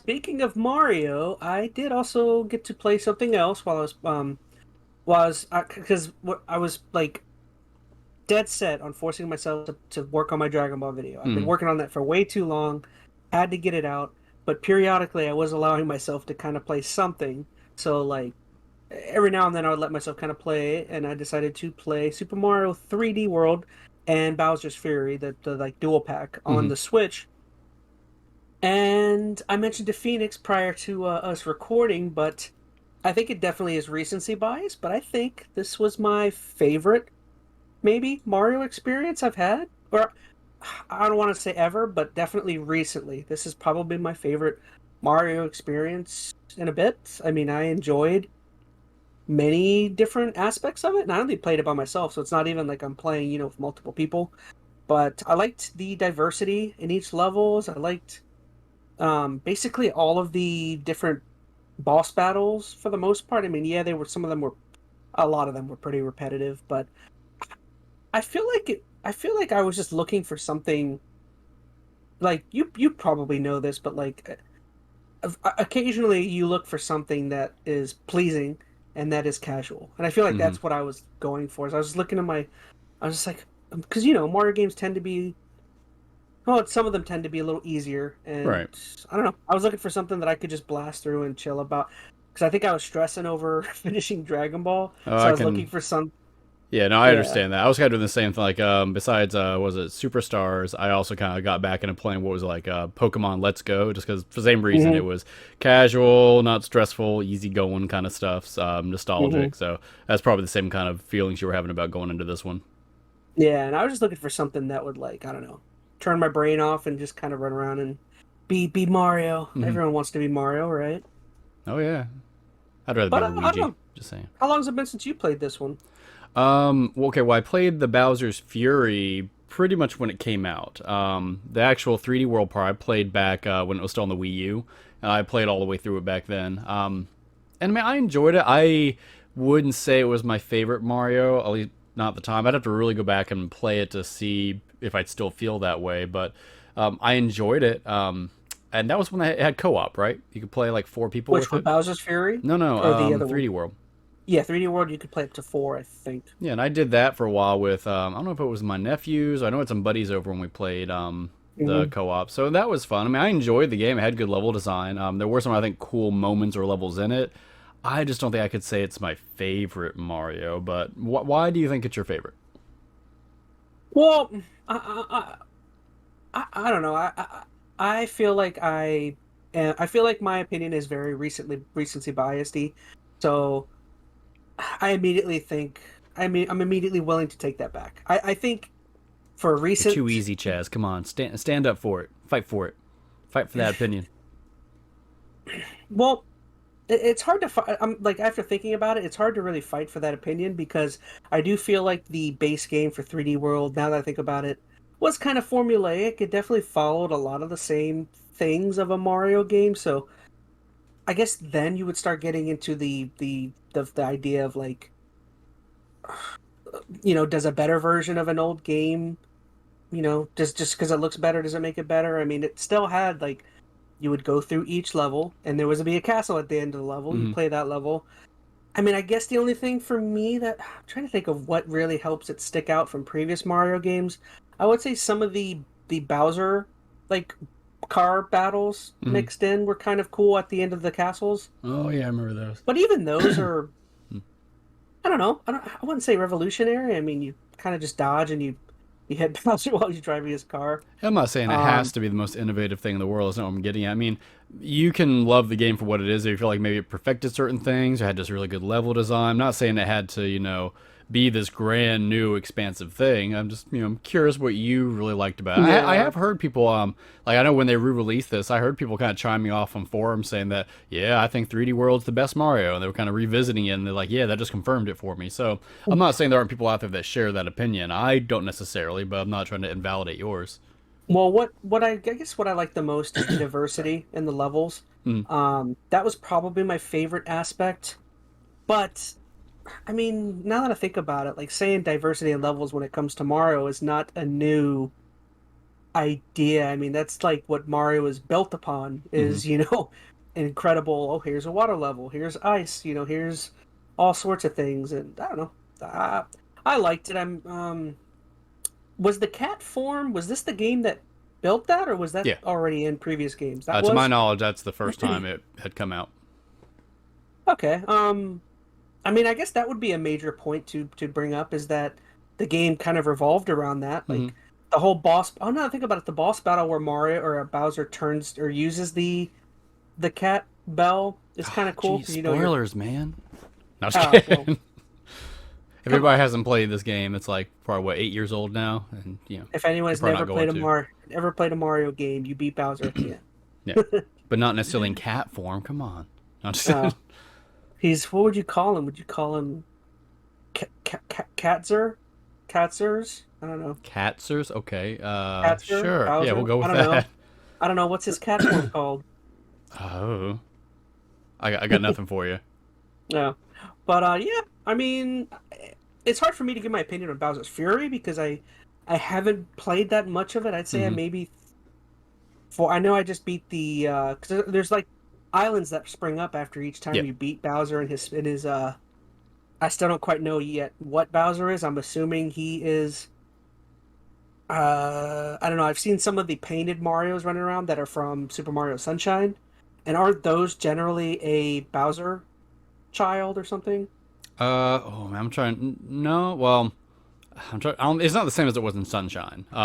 speaking of Mario, I did also get to play something else while I was because I was like dead set on forcing myself to work on my Dragon Ball video. I've been Mm. working on that for way too long, had to get it out, but periodically I was allowing myself to kind of play something. So like every now and then I would let myself kind of play, and I decided to play Super Mario 3D World and Bowser's Fury, the like dual pack on Hmm. the Switch. And I mentioned to Phoenix prior to us recording, but I think it definitely is recency bias. But I think this was my favorite, maybe Mario experience I've had, or I don't want to say ever, but definitely recently. This is probably my favorite Mario experience in a bit. I mean, I enjoyed many different aspects of it, and I only played it by myself, so it's not even like I'm playing, with multiple people. But I liked the diversity in each levels. I liked basically all of the different boss battles for the most part. I mean, yeah, they were some of them were a lot of them were pretty repetitive, but I feel like I was just looking for something like you probably know this, but like occasionally you look for something that is pleasing and that is casual. And I feel like Hmm. that's what I was going for. As I was looking at I was just like, because Mario games tend to be, well, some of them tend to be a little easier, and Right. I don't know. I was looking for something that I could just blast through and chill about, because I think I was stressing over finishing Dragon Ball, Oh, so I I was looking can. for some. Yeah, no, I Yeah. understand that. I was kind of doing the same thing. Like, besides, was it Superstars? I also kind of got back into playing what was like Pokemon Let's Go, just because for the same reason Hmm. it was casual, not stressful, easy going kind of stuff, Hmm. nostalgic. So that's probably the same kind of feelings you were having about going into this one. Yeah, and I was just looking for something that would, like, I don't know, turn my brain off and just kind of run around and be Mario. Hmm. Everyone wants to be Mario, right? Oh yeah, I'd rather be But I don't Luigi. know. Just saying. How long has it been since you played this one? Well, okay, well, I played the Bowser's Fury pretty much when it came out. The actual 3D World part I played back when it was still on the Wii U, and I played all the way through it back then. And I mean, I enjoyed it. I wouldn't say it was my favorite Mario, at least not at the time. I'd have to really go back and play it to see if I'd still feel that way, but I enjoyed it. And that was when it had co-op, right? You could play like four people Which with one, it. Bowser's Fury, No, no, or the other one? 3D World. Yeah, 3D World. You could play up to four, I think. Yeah, and I did that for a while with I don't know if it was my nephews. I know it's some buddies over when we played the Hmm. co-op. So that was fun. I mean, I enjoyed the game. It had good level design. There were some I think cool moments or levels in it. I just don't think I could say it's my favorite Mario. But why do you think it's your favorite? Well, I, I don't know. I feel like I feel like my opinion is very recency biased. So I immediately think, I'm immediately willing to take that back. I think for You're too recent, easy, Chaz. Come on, stand up for it. Fight for it. Fight for that opinion. well, it's hard to fight. I'm like, after thinking about it, it's hard to really fight for that opinion, because I do feel like the base game for 3D World, now that I think about it, was kind of formulaic. It definitely followed a lot of the same things of a Mario game. So I guess then you would start getting into the idea of like, does a better version of an old game, just because it looks better, does it make it better? I mean, it still had like, you would go through each level, and there was to be a castle at the end of the level. You Hmm. play that level. I mean, I guess the only thing for me that I'm trying to think of what really helps it stick out from previous Mario games, I would say some of the Bowser like car battles Hmm. mixed in were kind of cool at the end of the castles. Oh yeah, I remember those. But even those are, I don't know, I wouldn't say revolutionary. I mean, you kind of just dodge and you hit Bowser while he's driving his car. I'm not saying it has Um, to be the most innovative thing in the world. That's not what I'm getting at. I mean, you can love the game for what it is. If you feel like maybe it perfected certain things or had just really good level design. I'm not saying it had to, be this grand new expansive thing. I'm just, I'm curious what you really liked about it. I yeah. have heard people, like I know when they re-released this, I heard people kind of chiming off on forums saying that, yeah, I think 3D World's the best Mario, and they were kind of revisiting it, and they're like, yeah, that just confirmed it for me. So I'm not saying there aren't people out there that share that opinion. I don't necessarily, but I'm not trying to invalidate yours. Well, what I guess what I like the most is the diversity in the levels. Mm. That was probably my favorite aspect. But I mean, now that I think about it, like saying diversity in levels when it comes to Mario is not a new. idea. I mean, that's like what Mario is built upon Hmm. is, incredible. Oh, here's a water level. Here's ice. Here's all sorts of things. And I don't know. I liked it. Was the cat form, was this the game that built that, or was that Yeah. already in previous games? That To my was? knowledge, that's the first time it had come out. Okay. I mean, I guess that would be a major point to bring up is that the game kind of revolved around that. Hmm. Like the whole boss. Oh no, think about it. The boss battle where Mario or Bowser turns or uses the cat bell is kind of cool Geez, because you're. spoilers, man. No, just Oh well, kidding. If come everybody on. hasn't played this game, it's like probably what 8 years old now, and If you're anyone's probably not going to. never played a Mario game, you beat Bowser at the Yeah, end. but not necessarily in cat form. Come on. No, just uh, he's what would you call him? Would you call him Katzer? Katzers? I don't know. Catzers. Okay. Katzer? Sure. Yeah, we'll Bowser? go I with don't know. that. I don't know what's his cat form called. Oh, I got nothing for you. No, but yeah. I mean, it's hard for me to give my opinion on Bowser's Fury because I haven't played that much of it. I'd say I Hmm. maybe four. I know I just beat the because there's like islands that spring up after each time Yeah. you beat Bowser and his. I still don't quite know yet what Bowser is. I'm assuming he is. I don't know. I've seen some of the painted Mario's running around that are from Super Mario Sunshine, and aren't those generally a Bowser child or something? Oh man, I'm trying. No, well, I'm trying. It's not the same as it was in Sunshine. The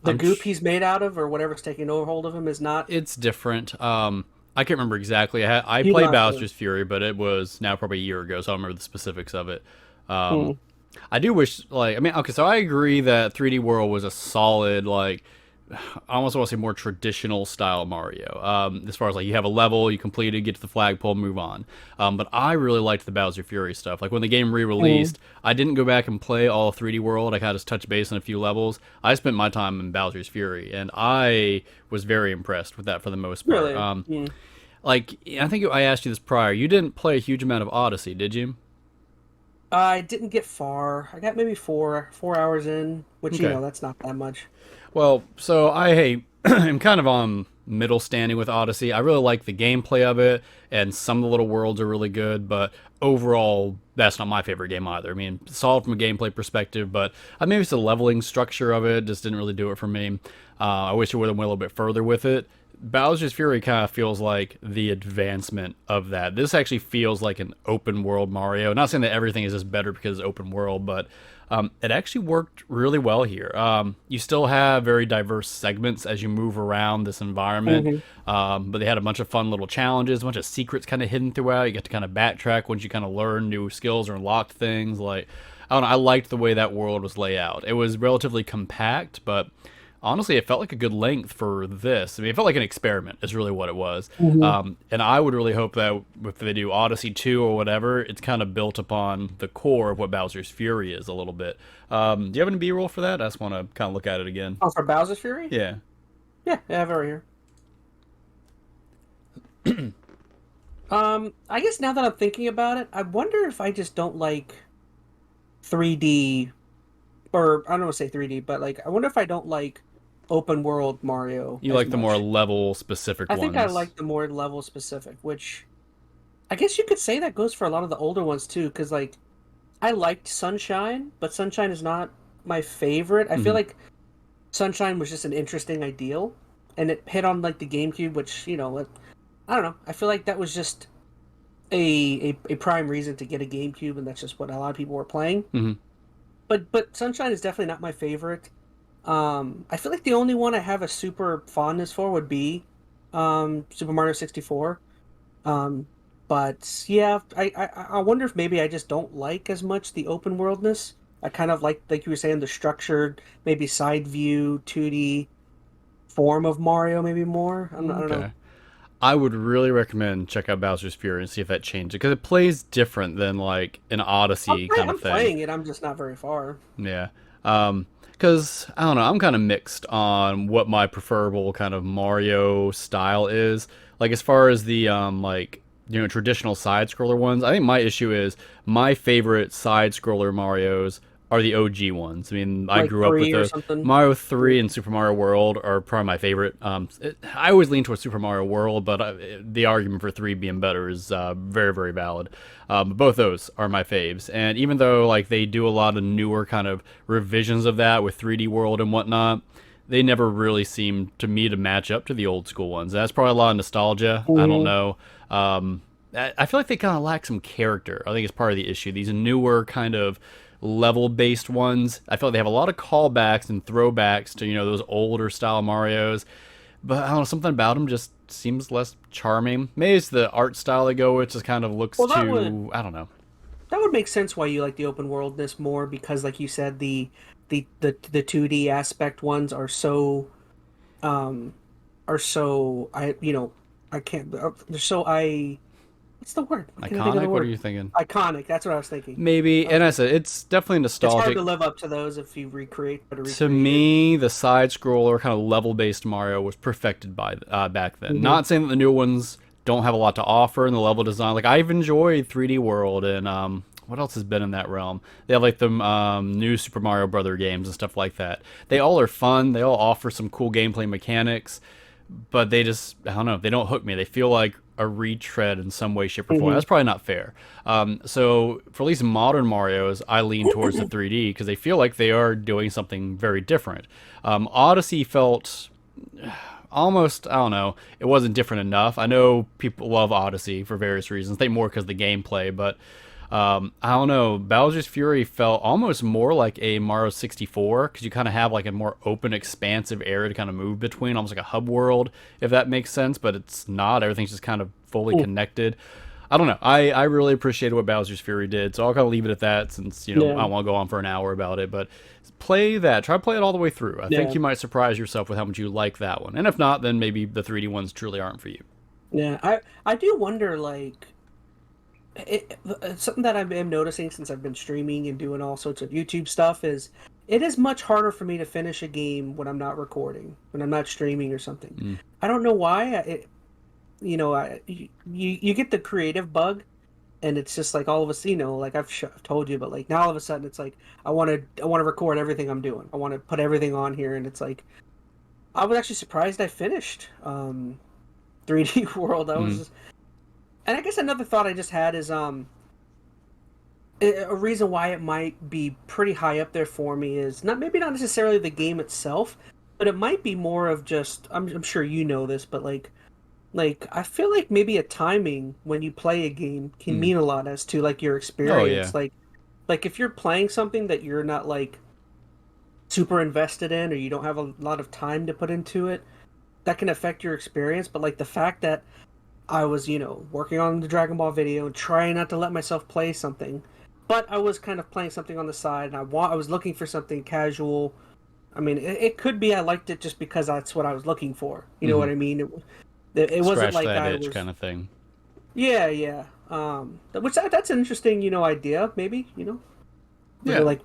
I'm. goop he's made out of, or whatever's taking over hold of him, is not. It's different. I can't remember exactly. I You played must have. Bowser's Fury, but it was now probably a year ago, so I don't remember the specifics of it. Hmm. I do wish, like, I mean, okay, so I agree that 3D World was a solid, like, I almost want to say more traditional style Mario. As far as like you have a level, you complete it, get to the flagpole, move on. But I really liked the Bowser Fury stuff. Like when the game Hmm. re-released, I didn't go back and play all of 3D World. I kind of just touched base on a few levels. I spent my time in Bowser's Fury, and I was very impressed with that for the most part. Really? Hmm. Like I think I asked you this prior. You didn't play a huge amount of Odyssey, did you? I didn't get far. I got maybe four hours in, which Okay. that's not that much. Well, so am kind of on middle standing with Odyssey. I really like the gameplay of it, and some of the little worlds are really good, but overall, that's not my favorite game either. I mean, solid from a gameplay perspective, but maybe it's the leveling structure of it just didn't really do it for me. I wish it would have went a little bit further with it. Bowser's Fury kind of feels like the advancement of that. This actually feels like an open world Mario. Not saying that everything is just better because it's open world, but it actually worked really well here. You still have very diverse segments as you move around this environment, Hmm. but they had a bunch of fun little challenges, a bunch of secrets kind of hidden throughout. You get to kind of backtrack once you kind of learn new skills or unlock things. Like, I don't know, I liked the way that world was laid out. It was relatively compact, but honestly, it felt like a good length for this. I mean, it felt like an experiment, is really what it was. Hmm. And I would really hope that if they do Odyssey 2 or whatever, it's kind of built upon the core of what Bowser's Fury is a little bit. Do you have any B roll for that? I just want to kind of look at it again. Oh, for Bowser's Fury? Yeah. Yeah, I have it right here. I guess now that I'm thinking about it, I wonder if I just don't like 3D, or I don't want to say 3D, but like I wonder if I don't like open world Mario You as like the more much. level specific I think I ones. like the more level specific, which I guess you could say that goes for a lot of the older ones too, because like I liked Sunshine, but Sunshine is not my favorite. I feel Hmm. like Sunshine was just an interesting ideal, and it hit on like the GameCube, which I don't know. I feel like that was just a prime reason to get a GameCube, and that's just what a lot of people were playing. Hmm. But Sunshine is definitely not my favorite. I feel like the only one I have a super fondness for would be Super Mario 64. Um, but yeah, I wonder if maybe I just don't like as much the open worldness. I kind of like you were saying, the structured, maybe side view, 2D form of Mario, maybe more. I don't know. Okay. I would really recommend check out Bowser's Fury and see if that changes because it plays different than like an Odyssey kind of I'm thing. playing it. I'm just not very far. Yeah. Because I don't know, I'm kind of mixed on what my preferable kind of Mario style is. Like as far as the like traditional side scroller ones, I think my issue is my favorite side scroller Mario's are the OG ones. I mean, I Like grew up with three or those. something. Mario 3 and Super Mario World are probably my favorite. I always lean towards Super Mario World, but the argument for 3 being better is very, very valid. Both those are my faves. And even though like they do a lot of newer kind of revisions of that with 3D World and whatnot, they never really seem to me to match up to the old school ones. That's probably a lot of nostalgia. I don't Hmm. know. I feel like they kind of lack some character. I think it's part of the issue. These newer kind of level based ones, I feel like they have a lot of callbacks and throwbacks to those older style Mario's, but I don't know, something about them just seems less charming. Maybe it's the art style they go with, just kind of looks Well, that would too, I don't know. that would make sense why you like the open worldness more because, like you said, the 2D aspect ones um are so I can't they're so I what's the word? I can't think of the Iconic? What are word. you thinking? Iconic. That's what I was thinking. Maybe, and I Um, said it's definitely it's hard to nostalgic. live up to those if you try to To recreate it. me, the side scroller kind of level based Mario was perfected by back then. Hmm. Not saying that the new ones don't have a lot to offer in the level design. Like I've enjoyed 3D World and what else has been in that realm? They have like the new Super Mario Brother games and stuff like that. They all are fun. They all offer some cool gameplay mechanics, but they just I don't know. They don't hook me. They feel like a retread in some way, shape, or form. Hmm. That's probably not fair. So for at least modern Mario's, I lean towards the 3D because they feel like they are doing something very different. Odyssey felt almost I don't know. It wasn't different enough. I know people love Odyssey for various reasons. They more because of the gameplay, but I don't know. Bowser's Fury felt almost more like a Mario 64 because you kind of have like a more open, expansive area to kind of move between, almost like a hub world, if that makes sense. But it's not. Everything's just kind of fully connected. I don't know. I really appreciated what Bowser's Fury did, so I'll kind of leave it at that since I Yeah, want to go on for an hour about it. But play that. Try to play it all the way through. I think yeah, you might surprise yourself with how much you like that one. And if not, then maybe the 3D ones truly aren't for you. yeah. I do wonder like it's something that I've been noticing since I've been streaming and doing all sorts of YouTube stuff is it is much harder for me to finish a game when I'm not recording, when I'm not streaming or something. Mm. I don't know why. You get the creative bug, and it's just like all of us, like I've told you, but like now all of a sudden it's like I want to record everything I'm doing. I want to put everything on here, and it's like I was actually surprised I finished 3D World. Mm. And I guess another thought I just had is a reason why it might be pretty high up there for me is not necessarily the game itself, but it might be more of just I'm sure you know this, but like I feel like maybe a timing when you play a game can Mm. mean a lot as to like your Oh yeah. experience. Like if you're playing something that you're not like super invested in or you don't have a lot of time to put into it, that can affect your experience. But like the fact that I was, working on the Dragon Ball video and trying not to let myself play something, but I was kind of playing something on the side, and I was looking for something casual. I mean, it could be I liked it just because that's what I was looking for. You know Mm-hmm. what I mean? It wasn't Scratch like that I itch was. kind of thing. Yeah, yeah. That's an interesting, idea. Maybe, Yeah. like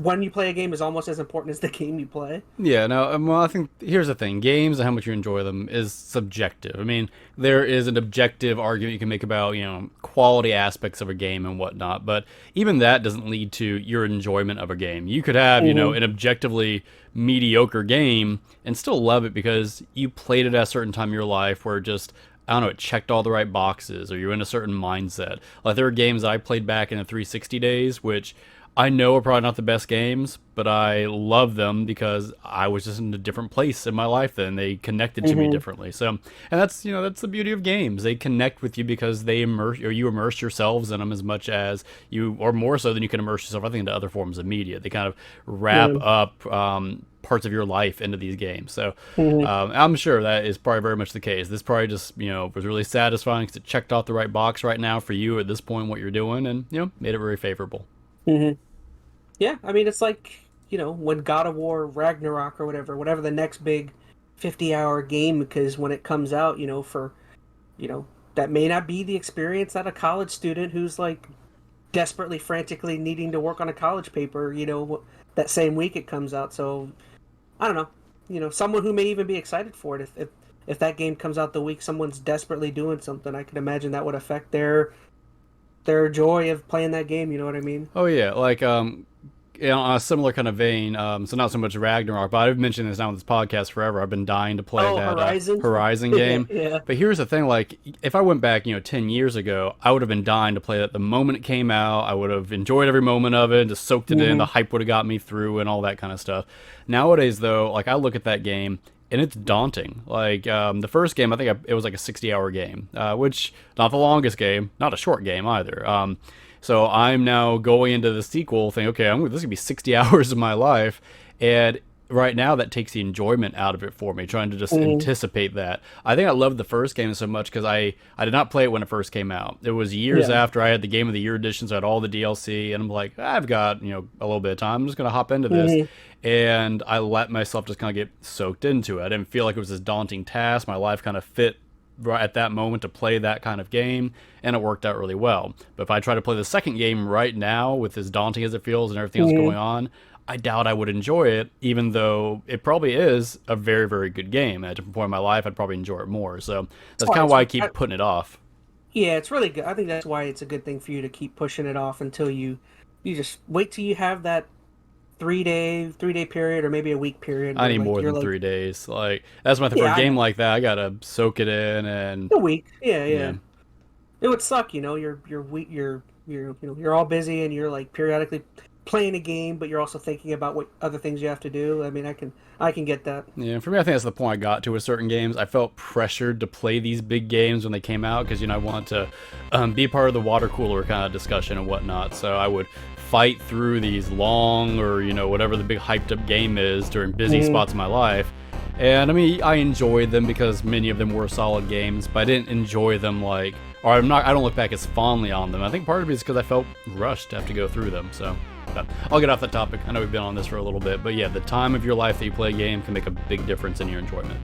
when you play a game is almost as important as the game you play. Yeah, no, well, I think here's the thing: games and how much you enjoy them is subjective. I mean, there is an objective argument you can make about quality aspects of a game and whatnot, but even that doesn't lead to your enjoyment of a game. You could have Hmm. an objectively mediocre game and still love it because you played it at a certain time in your life where just I don't know, it checked all the right boxes, or you're in a certain mindset. Like there are games that I played back in the 360 days, which I know are probably not the best games, but I love them because I was just in a different place in my life then. They connected to me Hmm. differently. So, and that's the beauty of games. They connect with you because they immerse or you immerse yourselves in them as much as you, or more so than you can immerse yourself. I think into other forms of media. They kind of wrap Yeah. up parts of your life into these games. So, Hmm. I'm sure that is probably very much the case. This probably just was really satisfying because it checked off the right box right now for you at this point what you're doing, and made it very favorable. Hmm. Yeah, I mean, it's like, when God of War Ragnarok or whatever the next big 50-hour game, because when it comes out, you know, that may not be the experience that a college student who's like desperately, frantically needing to work on a college paper, that same week it comes out. So I don't know, someone who may even be excited for it if that game comes out the week someone's desperately doing something, I could imagine that would affect their joy of playing that game. You know what I mean? Oh yeah, like on a similar kind of vein, so not so much Ragnarok, but I've mentioned this now on this podcast forever. I've been dying to play that Horizon. Horizon game. Yeah. But here's the thing, like, if I went back, 10 years ago, I would have been dying to play that the moment it came out. I would have enjoyed every moment of it, just soaked it in. The hype would have got me through and all that kind of stuff. Nowadays, though, like, I look at that game, and it's daunting. Like, the first game, I think it was like a 60-hour game, which, not the longest game, not a short game either. So I'm now going into the sequel thinking, okay, this is going to be 60 hours of my life. And right now that takes the enjoyment out of it for me, trying to just anticipate that. I think I loved the first game so much because I did not play it when it first came out. It was years after I had the Game of the Year editions, I had all the DLC, and I'm like, I've got, a little bit of time. I'm just going to hop into this. And I let myself just kind of get soaked into it. I didn't feel like it was this daunting task. My life kind of fit right at that moment to play that kind of game, and it worked out really well. But if I try to play the second game right now, with as daunting as it feels and everything else going on, I doubt I would enjoy it, even though it probably is a very, very good game. At a different point in my life, I'd probably enjoy it more. So that's kind of why I keep putting it off. Yeah, it's really good. I think that's why it's a good thing for you to keep pushing it off until you just wait till you have that 3-day period, or maybe a week period. I need more than 3 days. Like, that's my thing. For a game like that, I gotta soak it in and a week. Yeah. It would suck, you're all busy and you're like periodically playing a game, but you're also thinking about what other things you have to do. I mean, I can get that. Yeah, for me, I think that's the point I got to with certain games. I felt pressured to play these big games when they came out because, I want to be part of the water cooler kind of discussion and whatnot. So I would fight through these long or, whatever the big hyped up game is during busy spots in my life. And I mean, I enjoyed them because many of them were solid games, but I didn't enjoy them I don't look back as fondly on them. I think part of it is because I felt rushed to have to go through them. So I'll get off that topic. I know we've been on this for a little bit, but yeah, the time of your life that you play a game can make a big difference in your enjoyment.